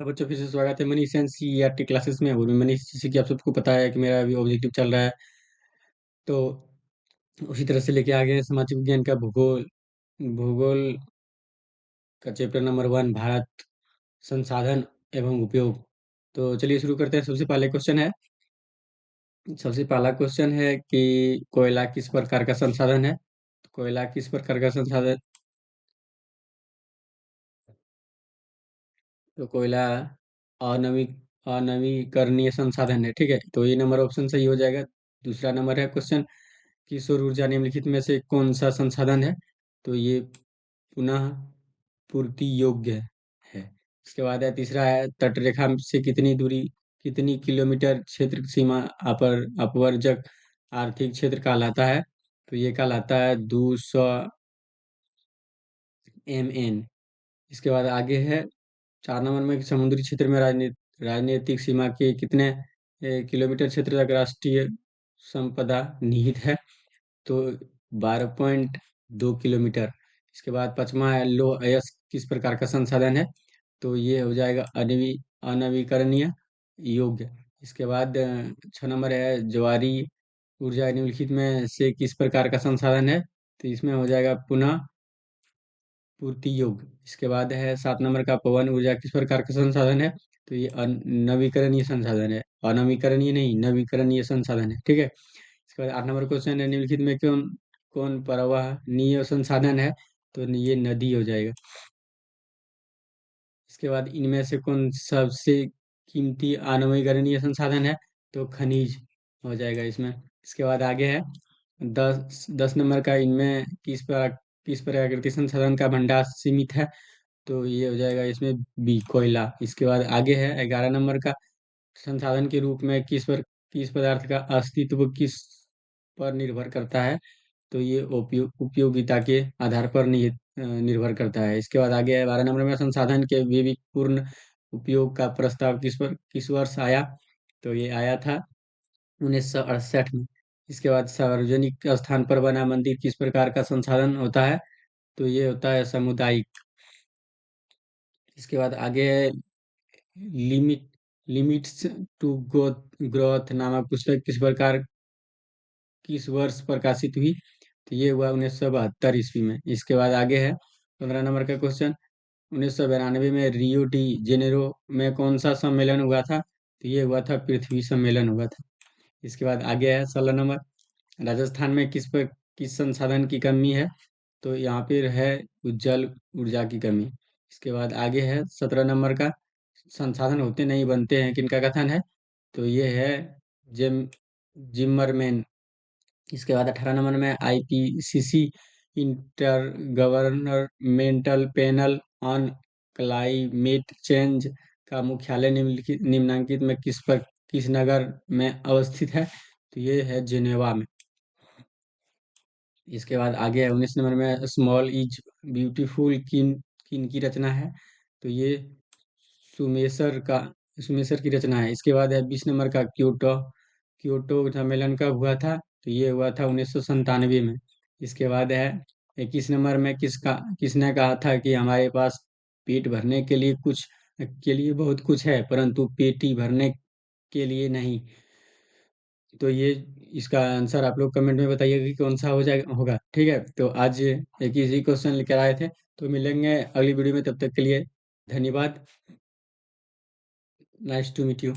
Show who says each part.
Speaker 1: तो बच्चों फिर से स्वागत है मनीष एनसीईआरटी क्लासेस में। और मैं मनीष, जैसे कि आप सबको पता है कि मेरा अभी ऑब्जेक्टिव चल रहा है, तो उसी तरह से लेके आ गए हैं सामाजिक विज्ञान का भूगोल। भूगोल का चैप्टर नंबर 1, भारत, संसाधन एवं उपयोग। तो चलिए शुरू करते हैं। सबसे पहला क्वेश्चन है कि कोयला किस प्रकार का संसाधन है। तो कोयला किस प्रकार का संसाधन। तो कोयला अनवी अनवीकरणीय संसाधन है। ठीक है, तो ये नंबर ऑप्शन सही हो जाएगा। दूसरा नंबर है क्वेश्चन कि सौर ऊर्जा निम्नलिखित में से कौन सा संसाधन है। तो ये पुनः पूर्ति योग्य है। इसके बाद है तीसरा है तटरेखा से कितनी दूरी, कितनी किलोमीटर क्षेत्र सीमा अपर अपवर्जक आर्थिक क्षेत्र कहलाता है। तो ये कहलाता है 200 mn। इसके बाद आगे है 4 नंबर में कि समुद्री क्षेत्र में राजनीतिक सीमा के कितने किलोमीटर क्षेत्र तक राष्ट्रीय संपदा निहित है। तो 12.2 किलोमीटर। इसके बाद पांचवा है लौह अयस्क किस प्रकार का संसाधन है। तो ये हो जाएगा अनवीकरणीय योग्य। इसके बाद 6 नंबर है ज्वारी ऊर्जा निम्नलिखित में से किस प्रकार का संसाधन है। तो इसमें हो जाएगा पुनः पूर्ति योग्य। इसके बाद है 7 नंबर का पवन ऊर्जा किस प्रकार का संसाधन है। तो ये नवीकरणीय संसाधन है, अनवीकरणीय नहीं, नवीकरणीय संसाधन है। ठीक है। इसके बाद 8 नंबर क्वेश्चन है निम्नलिखित में कौन कौन परवहनीय संसाधन है। तो ये नदी हो जाएगा। इसके बाद इनमें से कौन सबसे कीमती अनवीकरणीय संसाधन है। तो खनिज हो जाएगा इसमें। इसके बाद आगे है 10 नंबर का इनमें किस प्राकृतिक संसाधन का भंडार सीमित है। तो ये हो जाएगा इसमें बी, कोयला। इसके बाद आगे है 11 नंबर का संसाधन के रूप में किस पदार्थ का अस्तित्व किस पर निर्भर करता है। तो ये उपयोगिता के आधार पर निर्भर करता है। इसके बाद आगे है 12 नंबर में संसाधन के विवेकपूर्ण उपयोग का प्रस्ताव किस वर्ष आया। तो ये आया था 1968 में। इसके बाद सार्वजनिक स्थान पर बना मंदिर किस प्रकार का संसाधन होता है। तो ये होता है सामुदायिक। इसके बाद आगे है लिमिट लिमिट्स टू ग्रोथ नामक पुस्तक किस वर्ष प्रकाशित हुई। तो ये हुआ 1972 ईस्वी में। इसके बाद आगे है 15 नंबर का क्वेश्चन 1992 में रियो डी जेनेरो में कौन सा सम्मेलन हुआ था। तो ये हुआ था पृथ्वी सम्मेलन हुआ था। इसके बाद आगे है 16 नंबर राजस्थान में किस संसाधन की कमी है। तो यहाँ पे है उज्जवल ऊर्जा की कमी। इसके बाद आगे है 17 नंबर का संसाधन होते नहीं बनते हैं किनका कथन है। तो ये है जिम जिमरमैन। इसके बाद 18 नंबर में IPCC inter governmental panel on climate change का मुख्यालय निम्नांकित में किस नगर में अवस्थित है। तो ये है जेनेवा में। इसके बाद आगे है 19 नंबर में स्मॉल इज ब्यूटीफुल किन किन की रचना है। तो ये सुमेसर का सुमेसर की रचना है। इसके बाद है 20 नंबर का क्योटो क्योटो सम्मेलन कब हुआ था। तो ये हुआ था 1997 में। इसके बाद है 21 नंबर में किसने कहा था कि हमारे पास पेट भरने के लिए बहुत कुछ है परंतु पेटी भरने के लिए नहीं। तो ये इसका आंसर आप लोग कमेंट में बताइएगा कि कौन सा हो जाएगा होगा। ठीक है, तो आज एक इजी क्वेश्चन लेकर आए थे। तो मिलेंगे अगली वीडियो में, तब तक के लिए धन्यवाद। Nice to meet you.